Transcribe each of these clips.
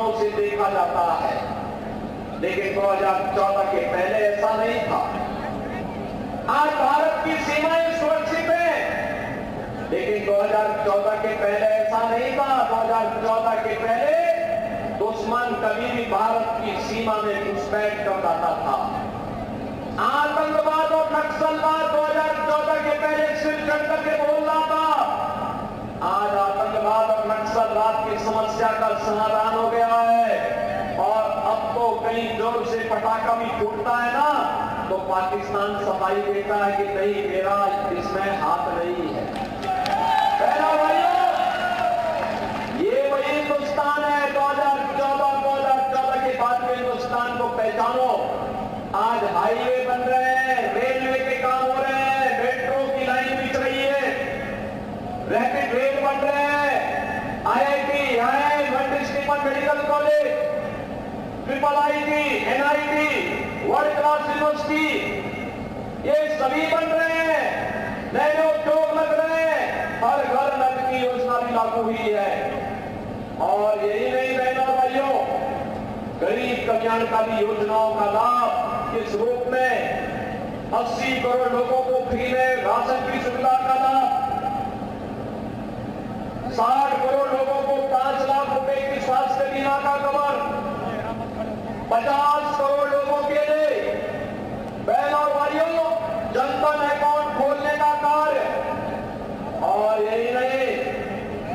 सीमाओं से देखा जाता है, लेकिन 2014 के पहले ऐसा नहीं था। आज भारत की सीमाएं सुरक्षित हैं, लेकिन 2014 के पहले ऐसा नहीं था। 2014 के पहले दुश्मन कभी भी भारत की सीमा में घुसपैठ कर जाता था। आतंकवाद और नक्सलवाद 2014 के पहले सिर चढ़ करके बोल रहा था। आज आतंकवाद और नक्सलवाद की समस्या का समाधान हो गया है, और अब तो कहीं जोर से पटाखा भी फूटता है ना, तो पाकिस्तान सफाई देता है कि नहीं, मेरा इसमें हाथ नहीं है। पहला भाइयों, ये वही हिंदुस्तान है 2014 के बाद के हिंदुस्तान को पहचानो। आज हाईवे बन रहे हैं, रेलवे के काम हो रहे हैं, मेट्रो की लाइन बिछ रही है, रैपिड रेल बन रहे हैं, IIT, IIM, multi medical college, IIT, NIT, world class university, ये सभी बन रहे हैं, नए उद्योग लग रहे हैं, हर घर नल की योजना भी लागू हुई है। और यही नहीं बहनों और भाइयों, गरीब कल्याणकारी योजनाओं का लाभ इस रूप में 80 करोड़ लोगों को फ्री में राशन की सुविधा का लाभ, 60 करोड़ लोगों को 5 लाख रुपए की स्वास्थ्य बीमा का कवर, 50 करोड़ लोगों के लिए बहन और भाइयों जनधन अकाउंट खोलने का कार्य, और यही नहीं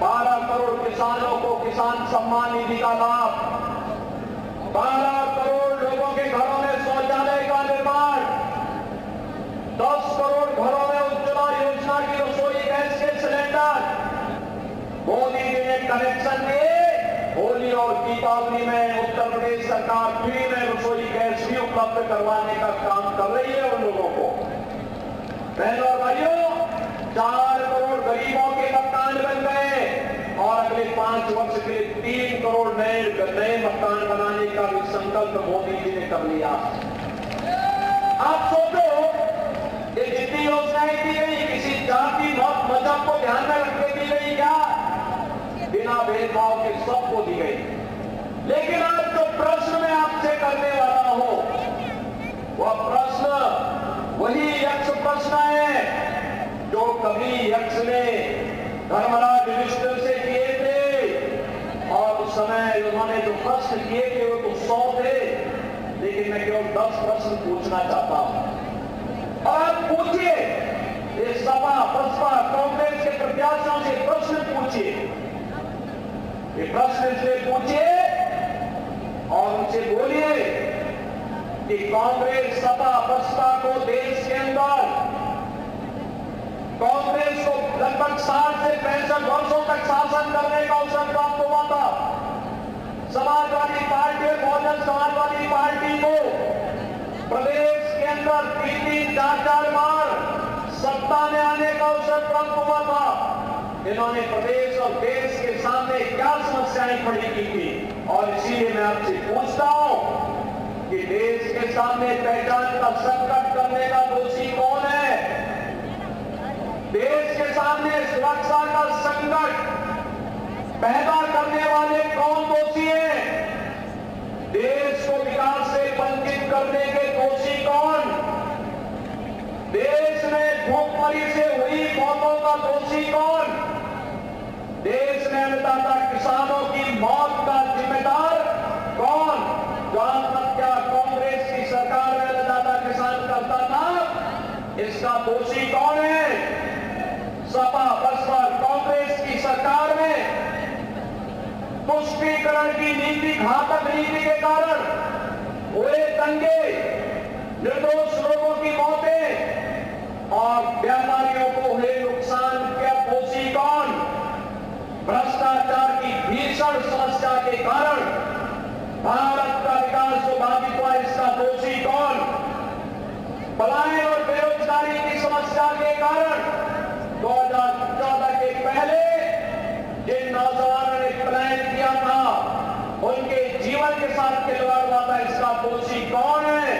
12 करोड़ किसानों को किसान सम्मान निधि का लाभ, 12 करोड़ लोगों के घरों में शौचालय का निर्माण, 10 करोड़ घरों में उज्ज्वला योजना की रसोई गैस के सिलेंडर, मोदी जी ने कनेक्शन दिए। होली और दीपावली में उत्तर प्रदेश सरकार फ्री में रसोई गैस भी उपलब्ध करवाने का काम कर रही है उन लोगों को। बहनों और भाइयों, 4 करोड़ गरीबों के मकान बन गए, और अगले 5 वर्ष के लिए 3 करोड़ नए मकान बनाने का भी संकल्प मोदी जी ने कर लिया। आप सोचो, ये जितनी योजनाएं दी गई किसी जाति मजहब को ध्यान में रख के दी गई क्या? बिना भेदभाव के सबको दी गई। लेकिन आज जो प्रश्न मैं आपसे करने वाला हूं, वह प्रश्न वही यक्ष प्रश्न है जो कभी यक्ष ने धर्मराज युधिष्ठिर से किए थे, और उस समय उन्होंने जो प्रश्न किए थे वो तो 100 थे, लेकिन मैं केवल 10 प्रश्न पूछना चाहता हूं। और आप पूछिए, ये सपा बसपा कांग्रेस के प्रत्याशियों से प्रश्न पूछिए, ये प्रश्न इसलिए पूछिए और उनसे बोलिए कि कांग्रेस सपा बसपा को देश के अंदर, कांग्रेस को लगभग 60 से 65 वर्षों तक शासन करने का अवसर प्राप्त हुआ था। समाजवादी पार्टी और बहुजन समाजवादी पार्टी को प्रदेश के अंदर 3-3, 4-4 बार सत्ता में आने का अवसर प्राप्त हुआ था। इन्होंने प्रदेश और देश के सामने क्या समस्याएं खड़ी की थी, और इसीलिए मैं आपसे पूछता हूं कि देश के सामने पहचान का संकट करने का दोषी कौन है? देश के सामने सुरक्षा का संकट पैदा करने वाले कौन दोषी हैं? देश को विकास से वंचित करने के दोषी कौन? देश में भूखमरी से हुई मौतों का दोषी कौन? देश में अन्नदाता किसानों की मौत का जिम्मेदार कौन? जो आत्महत्या कांग्रेस की सरकार में अन्नदाता किसान करता था, इसका दोषी कौन है? सपा बसपा कांग्रेस की सरकार में तुष्टीकरण की नीति, घातक नीति के कारण हुए दंगे, निर्दोष लोगों की मौतें और व्यापारियों को हुए नुकसान का दोषी कौन? भ्रष्टाचार की भीषण समस्या के कारण भारत का विकास जो बाधित हुआ, इसका दोषी कौन? पलायन और बेरोजगारी की समस्या के कारण 2014 के पहले जिन नौजवानों ने पलायन किया था, उनके जीवन के साथ खिलवाड़ हुआ था, इसका दोषी कौन है?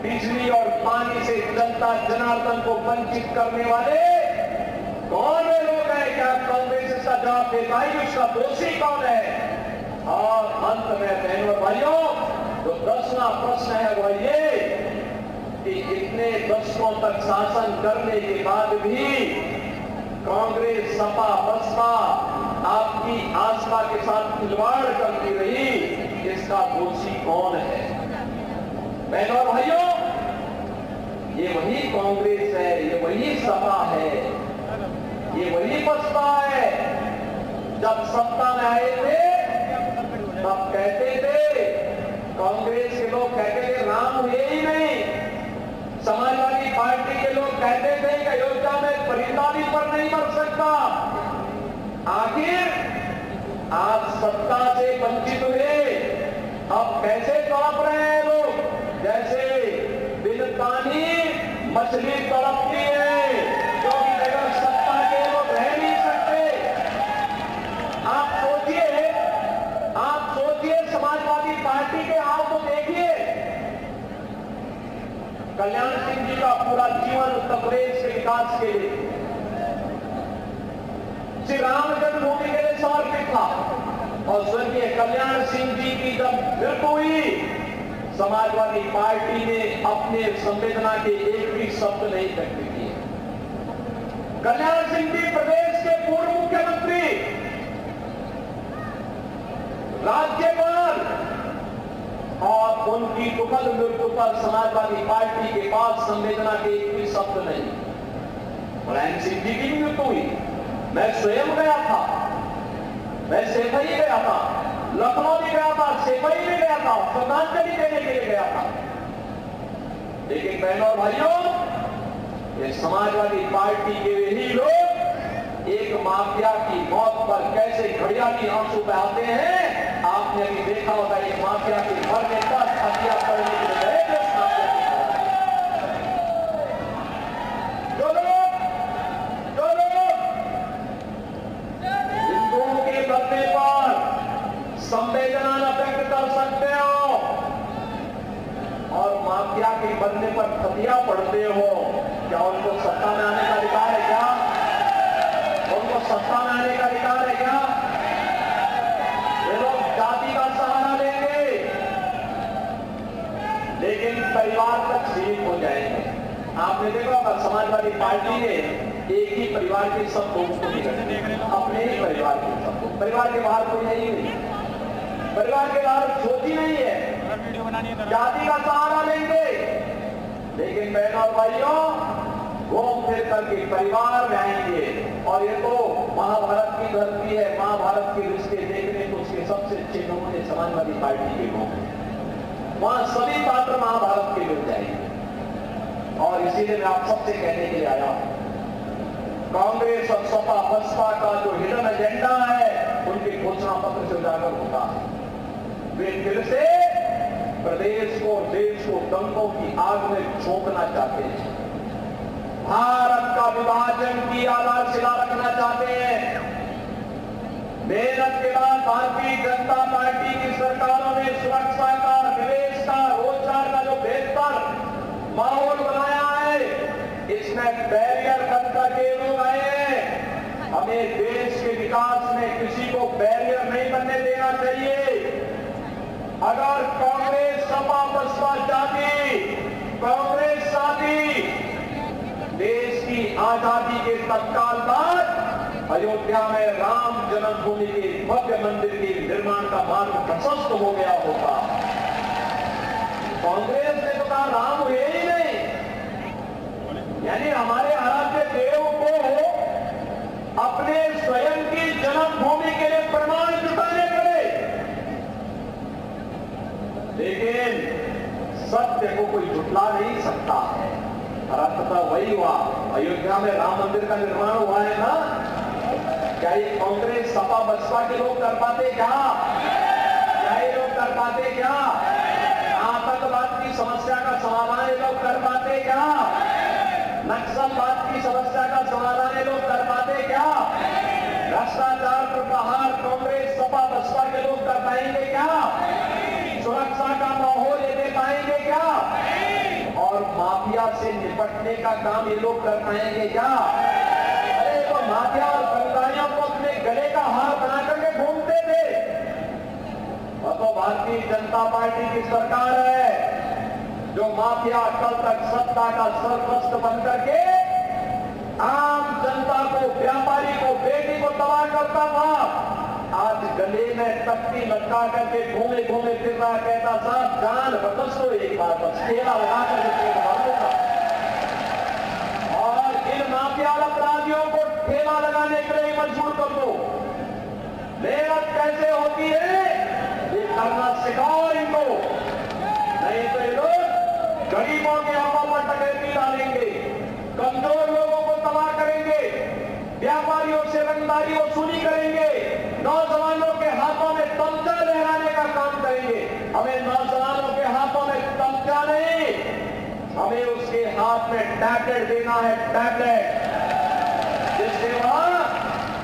बिजली और पानी से जनता जनार्दन को वंचित करने वाले कौन वे लोग हैं? क्या कांग्रेस इसका जवाब दे पाएगी? उसका दोषी कौन है? और अंत में बहनों और भाइयों, जो 10वां प्रश्न है वह ये कि इतने दशकों तक शासन करने के बाद भी कांग्रेस, सपा, बसपा आपकी आस्था के साथ खिलवाड़ करती रही, इसका दोषी कौन है? बहनों और भाइयों, ये वही कांग्रेस है, ये वही सपा है, ये वही बसपा है। जब सत्ता में आए थे तब कहते थे, कांग्रेस के लोग कहते थे राम हुए ही नहीं, समाजवादी पार्टी के लोग कहते थे कि अयोध्या में परिंदा भी पर नहीं मर सकता। आखिर आज सत्ता से वंचित हुए, अब कैसे तड़प रहे हैं लोग? जैसे बिन पानी मछली तड़पती है, क्योंकि अगर सत्ता के लोग रह नहीं सकते। आप सोचिए समाजवादी पार्टी के हाल को देखिए। कल्याण सिंह जी का पूरा जीवन उत्तर प्रदेश के विकास के लिए, श्री राम जन्मभूमि के लिए समर्पित था। और स्वर्गीय कल्याण सिंह जी की जब मृत्यु हुई, समाजवादी पार्टी ने अपने संवेदना के एक भी शब्द नहीं व्यक्त किए। कल्याण सिंह जी प्रदेश के पूर्व मुख्यमंत्री, राज्यपाल, और उनकी दुखद मृत्यु पर समाजवादी पार्टी के पास संवेदना के एक भी शब्द नहीं। मुलायम सिंह जी की मृत्यु हुई, मैं स्वयं गया था, मैं सेफई गया था, लखनऊ भी गया था, सेफई भी गया था, श्रद्धांजलि देने के लिए गया था। लेकिन बहनों और भाइयों, ये समाजवादी पार्टी के ही लोग एक माफिया की मौत पर कैसे घड़ियाली आंसू बहाते हैं, आपने अभी देखा होगा। एक माफिया की मरने पर हत्या करने के लिए जो लोग हिंदुओं के मरने पर संवेदना न व्यक्त कर सकते हो और माफिया के मरने पर हत्या पढ़ते हो, क्या उनको सत्ता में आने का अधिकार है? क्या उनको सत्ता में आने का अधिकार है? क्या ये लोग जाति का सहारा लेंगे, लेकिन परिवार तक सीमित हो जाएंगे। आपने देखा होगा समाजवादी पार्टी ने एक ही परिवार के सब लोगों को नहीं रखा, अपने ही परिवार के सबको, परिवार के बाहर कोई है ही नहीं, परिवार के बाहर सोची नहीं है, जाति का सहारा लेंगे। लेकिन बहनों और भाइयों, घूम फिर करके परिवार में आएंगे। और ये तो महाभारत की धरती है, महाभारत के रिश्ते देखने तो उसके सबसे अच्छे नमूने समाजवादी पार्टी के लोग हैं। वहां सभी पात्र महाभारत के मिल जाएंगे। और इसीलिए मैं आप सबसे कहने के लिए आया हूं, कांग्रेस और सपा बसपा का जो हिडन एजेंडा है, उनके घोषणा पत्र से उजागर होगा। वे फिर से प्रदेश को, देश को दंगों की आग में झोंकना चाहते हैं, भारत का विभाजन की आधारशिला रखना चाहते हैं। मेहनत के बाद भारतीय जनता पार्टी की सरकारों ने सुरक्षा का, निवेश का, रोजगार का जो बेहतर माहौल बनाया है, इसमें बैरियर बन करके लोग आए हैं। हमें देश के विकास में किसी को बैरियर नहीं बनने देना चाहिए। अगर कांग्रेस, सपा, बसपा चाहती, कांग्रेस चाहती देश की आजादी के तत्काल बाद अयोध्या में राम जन्मभूमि के भव्य मंदिर के निर्माण का मार्ग प्रशस्त हो गया होगा। कांग्रेस ने तो कहा राम हुए ही नहीं, यानी हमारे आराध्य देव को अपने स्वयं की जन्मभूमि के लिए प्रमाण जुटाने पड़े। लेकिन सत्य को कोई झुठला नहीं सकता है। तो वही हुआ, अयोध्या में राम मंदिर का निर्माण हुआ है ना। क्या ये कांग्रेस, सपा, बसपा के लोग कर पाते? क्या ये लोग कर पाते? क्या आतंकवाद की समस्या का समाधान ये लोग कर पाते? क्या नक्सलवाद की समस्या का समाधान ये लोग कर पाते? क्या भ्रष्टाचार पर प्रहार कांग्रेस, सपा, बसपा के लोग कर पाएंगे? क्या सुरक्षा का माहौल ये दे पाएंगे? क्या और माफिया से निपटने का काम ये लोग कर पाएंगे? क्या? अरे तो माफिया और बंगालियों को अपने गले का हार बना करके घूमते थे। भारतीय जनता पार्टी की सरकार है, जो माफिया कल तक सत्ता का सरपरस्त बन करके आम जनता को, व्यापारी को, बेटी को तबाह करता था, आज गले में तख्ती लटका करके घूमे घूमे फिर रहा, कहता साहब जान बकस तो एक बार बस ठेला लगा करके पेट भर लूंगा। और इन माफिया अपराधियों को ठेला लगाने के लिए मजबूर कर दो। मेहनत कैसे होती है ये करना सिखाओ इनको, नहीं तो ये लोग गरीबों के हाथों पर डकैती डालेंगे, कमजोर लोगों को तबाह करेंगे, व्यापारियों से रंगदारी वसूली करेंगे, नौजवानों के हाथों में तमचा लहराने का काम करेंगे। हमें नौजवानों के हाथों में तमचा नहीं, हमें उसके हाथ में टैबलेट देना है, टैबलेट, जिससे वह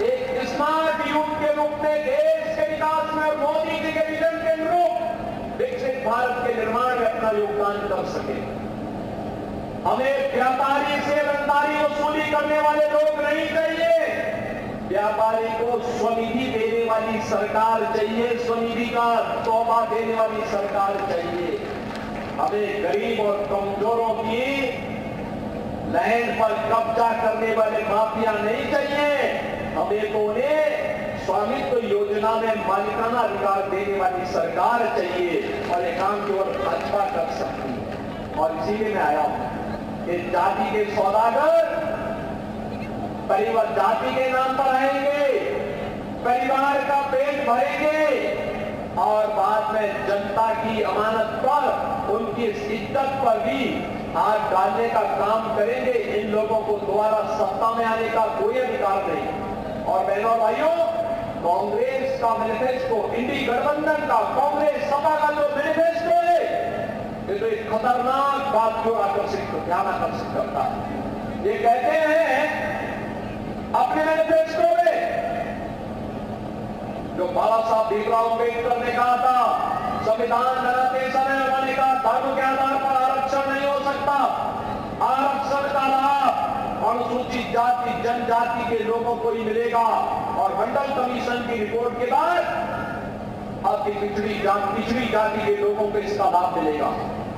एक स्मार्ट यूथ के रूप में देश के विकास में, मोदी जी के विजन के अनुरूप विकसित भारत के निर्माण में अपना योगदान कर सके। हमें व्यापारी से रंगदारी वसूली करने वाले लोग नहीं चाहिए, व्यापारी को स्वनिधि देने वाली सरकार चाहिए, स्वनिधि का तोहफा देने वाली सरकार चाहिए। हमें गरीब और कमजोरों की लैंड पर कब्जा करने वाले माफिया नहीं चाहिए, हमें तो उन्हें स्वामित्व योजना में मालिकाना अधिकार देने वाली सरकार चाहिए, और ये काम केवल भाजपा कर सकती है। और इसीलिए मैं आया हूं कि जाति के सौदागर परिवार जाति के नाम पर आएंगे, परिवार का पेट भरेंगे और बाद में जनता की अमानत पर, उनकी इज्जत पर भी हाथ डालने का काम करेंगे। इन लोगों को दोबारा सत्ता में आने का कोई अधिकार नहीं। और बहनों और भाइयों, कांग्रेस का मैनिफेस्टो, इंडी गठबंधन का, कांग्रेस सपा का जो मैनिफेस्टो है, ये तो एक खतरनाक बात को ध्यान आकर्षित करता है। ये कहते हैं अपने मैनिफेस्टो में, जो बाबा साहब भीमराव अम्बेडकर ने कहा था, संविधान बनाते समय उन्होंने कहा धर्म के आधार पर आरक्षण नहीं हो सकता, आरक्षण का लाभ अनुसूचित जाति जनजाति के लोगों को ही मिलेगा। और मंडल कमीशन की रिपोर्ट के बाद अब पिछड़ी जाति के लोगों को इसका लाभ मिलेगा।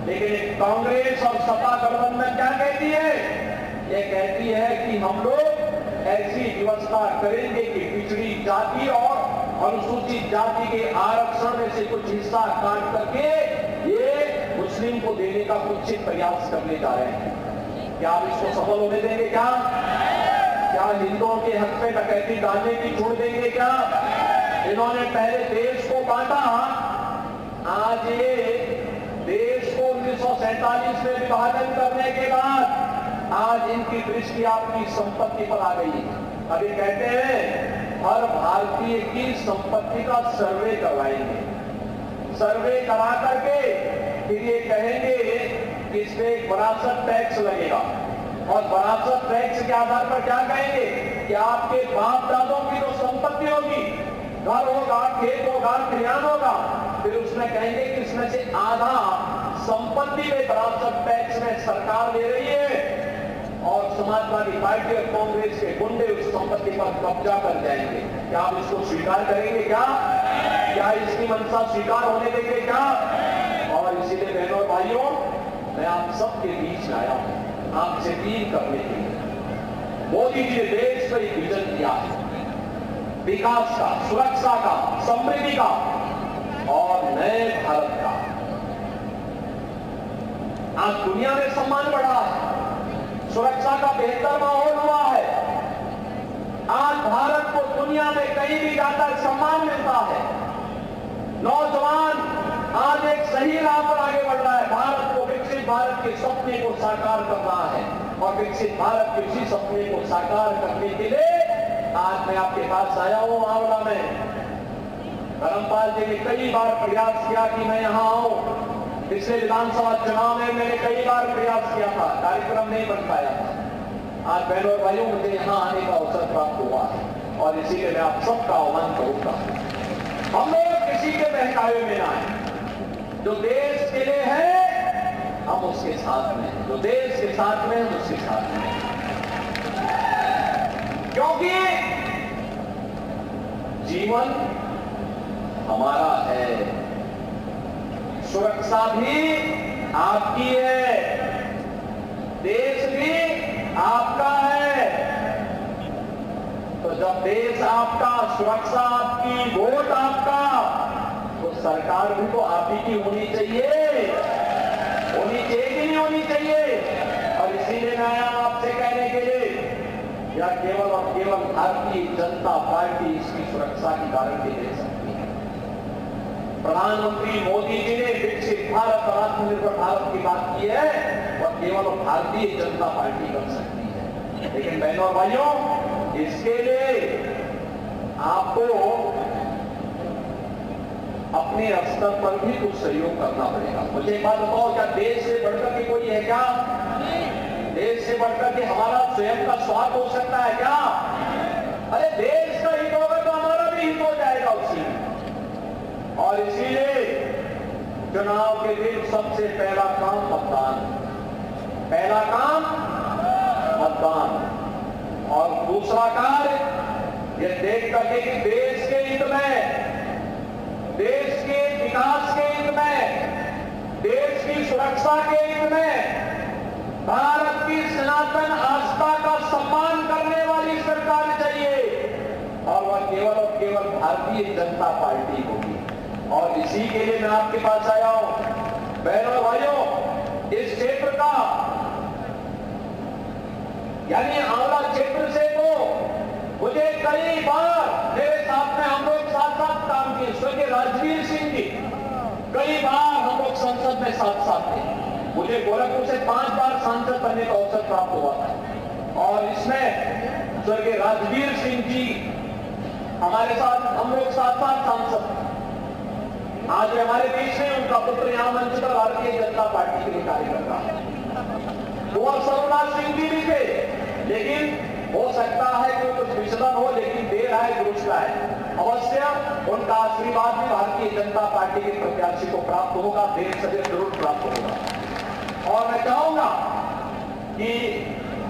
लेकिन कांग्रेस और सपा गठबंधन क्या कहती है? ये कहती है कि हम लोग ऐसी व्यवस्था करेंगे कि पिछड़ी जाति और अनुसूचित जाति के आरक्षण में से कुछ हिस्सा काट करके ये मुस्लिम को देने का कुछ प्रयास करने जा रहे हैं। क्या आप इसको सफल होने देंगे? क्या हिंदुओं के हक में डकैती डालने की छोड़ देंगे? क्या इन्होंने पहले देश को बांटा, आज ये देश को 1947 में विभाजन करने के बाद आज इनकी दृष्टि आपकी संपत्ति पर आ गई। अभी कहते हैं हर भारतीय की संपत्ति का सर्वे करवाएंगे, सर्वे करा करके फिर ये कहेंगे कि इसमें एक विरासत टैक्स लगेगा, और विरासत टैक्स के आधार पर क्या कहेंगे कि आपके बाप दादों की जो संपत्ति होगी, घर होगा, खेत होगा, खलिहान होगा, फिर उसमें कहेंगे कि इसमें से आधा संपत्ति में विरासत टैक्स में सरकार ले रही है, और समाजवादी पार्टी और कांग्रेस के गुंडे उस संपत्ति पर कब्जा कर जाएंगे। क्या आप इसको स्वीकार करेंगे? क्या इसकी मंशा स्वीकार होने देंगे? क्या? और इसीलिए बहनों और भाइयों, मैं आप सबके बीच में आया हूं आपसे अपील करने के लिए। मोदी जी ने देश पर एक विजन दिया है, विकास का, सुरक्षा का, समृद्धि का और नए भारत का। आज दुनिया में सम्मान बढ़ा है, सुरक्षा का बेहतर माहौल हुआ है, आज भारत को दुनिया में कहीं भी जाकर सम्मान मिलता है। नौजवान आज एक सही राह पर आगे बढ़ रहा है, भारत को, विकसित भारत के सपने को साकार कर रहा है, और विकसित भारत के इसी सपने को साकार करने के लिए आज मैं आपके पास आया हूं आंवला में। धर्मपाल जी ने कई बार प्रयास किया कि मैं यहां आऊं, पिछले विधानसभा चुनाव में मैंने कई बार प्रयास किया था, कार्यक्रम नहीं बन पाया था। आज बहनों और भाइयों, मुझे यहां आने का अवसर प्राप्त हुआ है, और इसीलिए मैं आप सबका आह्वान करूंगा, हम लोग किसी के बहकावे में ना आए। जो देश के लिए है हम उसके साथ में, जो देश के साथ में हम उसके साथ में, क्योंकि जीवन हमारा है, सुरक्षा भी आपकी है, देश भी आपका है। तो जब देश आपका, सुरक्षा आपकी, वोट आपका, तो सरकार भी तो आप ही की होनी चाहिए कि नहीं होनी चाहिए। और इसीलिए मैं आया आपसे कहने के लिए, या केवल और केवल भारतीय जनता पार्टी इसकी सुरक्षा की गारंटी दे सकती है। प्रधानमंत्री मोदी जी ने विकसित भारत और आत्मनिर्भर भारत की बात की है, और केवल भारतीय जनता पार्टी कर सकती है। लेकिन बहनों और भाइयों, इसके लिए आपको अपने स्तर पर भी कुछ सहयोग करना पड़ेगा। मुझे एक बात बताओ, क्या देश से बढ़कर के कोई है क्या? देश से बढ़कर के हमारा स्वयं का स्वार्थ हो सकता है क्या? अरे देश का हित होगा तो हमारा भी हित हो जाएगा उसी में। और इसीलिए चुनाव के दिन सबसे पहला काम मतदान, पहला काम मतदान। और दूसरा कार्य ये देख करके कि देश के हित में, देश के विकास के हित में, देश की सुरक्षा के हित में, भारत की सनातन आस्था का सम्मान करने वाली सरकार चाहिए, और वह केवल और केवल भारतीय जनता पार्टी होगी। और इसी के लिए मैं आपके पास आया हूं। बहनों भाइयों, इस क्षेत्र का यानी आंवला क्षेत्र से तो मुझे कई बार मेरे साथ में हम लोग साथ साथ काम किए। स्वर्गीय राजवीर सिंह जी कई बार हम लोग संसद में साथ साथ थे। मुझे गोरखपुर से 5 बार सांसद बनने का अवसर प्राप्त हुआ था, और इसमें स्वर्गीय राजवीर सिंह जी हमारे साथ, हम लोग साथ साथ सांसद। आज हमारे बीच में उनका पुत्र यहां मंच पर भारतीय जनता पार्टी के लिए कार्य कर रहा है। वो सर्वनाथ सिंह जी भी थे, लेकिन हो सकता है कि कुछ विचलन हो, लेकिन देर आए दुरुस्त आए। अवश्य उनका आशीर्वाद भी भारतीय जनता पार्टी के प्रत्याशी को प्राप्त होगा, देर से देर जरूर प्राप्त होगा। और मैं चाहूंगा कि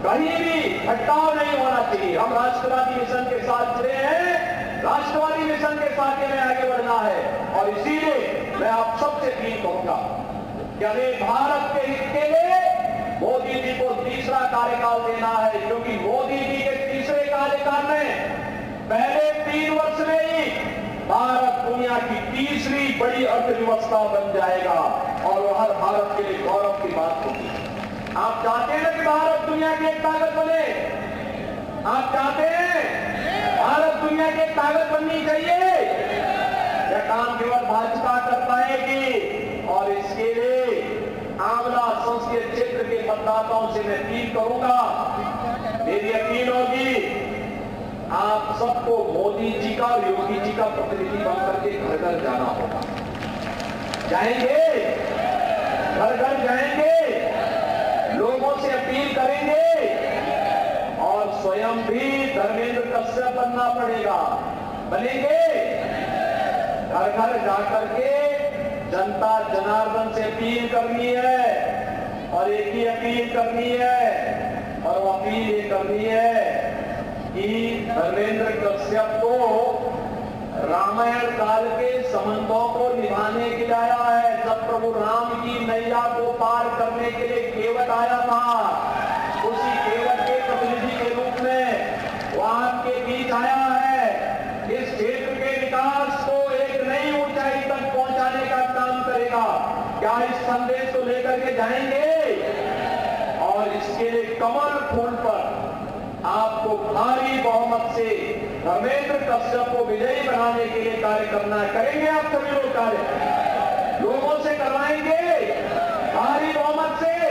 कहीं भी भटकाव नहीं होना चाहिए। हम राष्ट्रवादी मिशन के साथ जुड़े हैं, राष्ट्रवादी मिशन के साथ में आगे बढ़ना है। और इसीलिए मैं आप सबसे अपील करूंगा कि हमें भारत के हित के लिए मोदी जी को तीसरा कार्यकाल देना है, क्योंकि मोदी जी के तीसरे कार्यकाल में पहले 3 वर्ष में ही भारत दुनिया की तीसरी बड़ी अर्थव्यवस्था बन जाएगा, और वह हर भारत के लिए गौरव की बात होगी। आप चाहते हैं कि भारत दुनिया की एक ताकत बने? आप चाहते हैं भारत दुनिया की एक ताकत बननी चाहिए? यह काम केवल भाजपा कर पाएगी, और इसके लिए आंवला संसदीय क्षेत्र के मतदाताओं से मैं अपील करूंगा, मेरी अपील होगी, आप सबको मोदी जी का और योगी जी का प्रतिनिधि बनकर के घर घर जाना होगा। जाएंगे, घर घर जाएंगे, लोगों से अपील करेंगे, और स्वयं भी धर्मेंद्र कश्यप बनना पड़ेगा। बनेंगे, घर घर जाकर के जनता जनार्दन से अपील करनी है, और एक ही अपील करनी है, और वो अपील ये करनी है कि धर्मेंद्र कश्यप को रामायण काल के संबंधों को निभाने के लिए आया है। जब प्रभु राम की नैया को पार करने के लिए केवट आया था, उसी केवट के प्रतिनिधि के रूप में वो आपके बीच आया है। इस क्षेत्र के विकास को एक नई ऊंचाई तक पहुंचाने का काम करेगा। क्या इस संदेश को लेकर के जाएंगे? और इसके लिए कमल फूल पर आपको भारी बहुमत से धर्मेंद्र कश्यप को विजयी बनाने के लिए कार्य करना है। करेंगे आप सभी लोग कार्य? लोगों से करवाएंगे भारी बहुमत से।